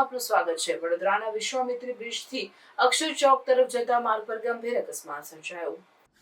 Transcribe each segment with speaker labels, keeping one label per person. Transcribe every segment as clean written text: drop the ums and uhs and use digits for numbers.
Speaker 1: આપનું સ્વાગત છે। વડોદરાના વિશ્વામિત્રી બ્રિજથી અક્ષર ચોક તરફ જતા માર્ગ પર ગંભીર અકસ્માત સર્જાયો।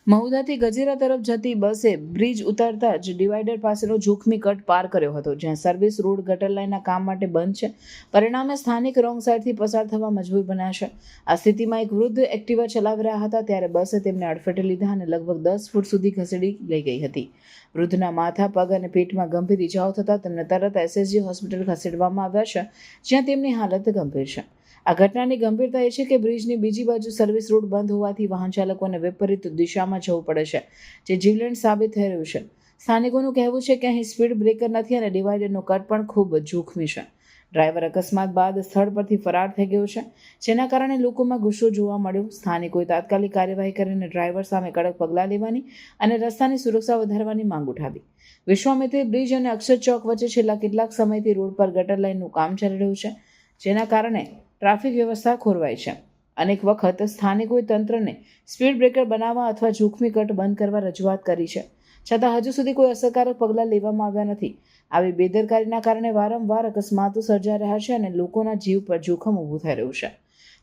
Speaker 1: મહુધાથી ગજેરા તરફ જતી બસે બ્રિજ ઉતરતા જ ડિવાઈડર પાસેનો જોખમી કટ પાર કર્યો હતો, જ્યાં સર્વિસ રોડ ગટર લાઇનના કામ માટે બંધ છે। પરિણામે સ્થાનિક રોંગ સાઈડથી પસાર થવા મજબૂર બન્યા છે। આ સ્થિતિમાં એક વૃદ્ધ એક્ટિવા ચલાવી રહ્યા હતા ત્યારે બસે તેમને અડફેટે લીધા અને લગભગ 10 ફૂટ સુધી ઘસેડી લઈ ગઈ હતી। વૃદ્ધના માથા, પગ અને પેટમાં ગંભીર ઇજાઓ થતાં તેમને તરત એસએસજી હોસ્પિટલ ખસેડવામાં આવ્યા છે, જ્યાં તેમની હાલત ગંભીર છે। આ ઘટનાની ગંભીરતા એ છે કે બ્રિજની બીજી બાજુ સર્વિસ રોડ બંધ હોવાથી વાહન ચાલકોને વિપરીત દિશામાં જવું પડે છે, જે જીવલેણ સાબિત થઈ રહ્યું છે। સ્થાનિકોનું કહેવું છે કે અહીં સ્પીડ બ્રેકર નથી અને ડિવાઈડરનો કટ પણ ખૂબ જોખમી છે। ડ્રાઈવર અકસ્માત બાદ સ્થળ પરથી ફરાર થઈ ગયો છે, જેના કારણે લોકોમાં ગુસ્સો જોવા મળ્યો। સ્થાનિકોએ તાત્કાલિક કાર્યવાહી કરીને ડ્રાઈવર સામે કડક પગલાં લેવાની અને રસ્તાની સુરક્ષા વધારવાની માંગ ઉઠાવી। વિશ્વામિત્રી બ્રિજ અને અક્ષર ચોક વચ્ચે છેલ્લા કેટલાક સમયથી રોડ પર ગટર લાઇનનું કામ ચાલી રહ્યું છે, જેના કારણે ટ્રાફિક વ્યવસ્થા ખોરવાઈ છે। અનેક વખત સ્થાનિકોએ તંત્રને સ્પીડ બ્રેકર બનાવવા અથવા જોખમી કટ બંધ કરવા રજૂઆત કરી છે, છતાં હજુ સુધી કોઈ અસરકારક પગલાં લેવામાં આવ્યા નથી। આવી બેદરકારીના કારણે વારંવાર અકસ્માતો સર્જાઈ રહ્યા છે અને લોકોના જીવ પર જોખમ ઊભું થઈ રહ્યું છે।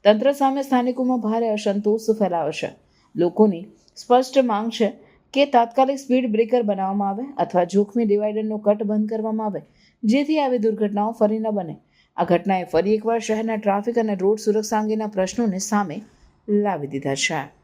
Speaker 1: તંત્ર સામે સ્થાનિકોમાં ભારે અસંતોષ ફેલાયો છે। લોકોની સ્પષ્ટ માંગ છે કે તાત્કાલિક સ્પીડ બ્રેકર બનાવવામાં આવે અથવા જોખમી ડિવાઈડરનો કટ બંધ કરવામાં આવે, જેથી આવી દુર્ઘટનાઓ ફરી ન બને। આ ઘટનાએ ફરી એકવાર શહેરના ટ્રાફિક અને રોડ સુરક્ષા અંગેના પ્રશ્નોને સામે લાવી દીધા છે।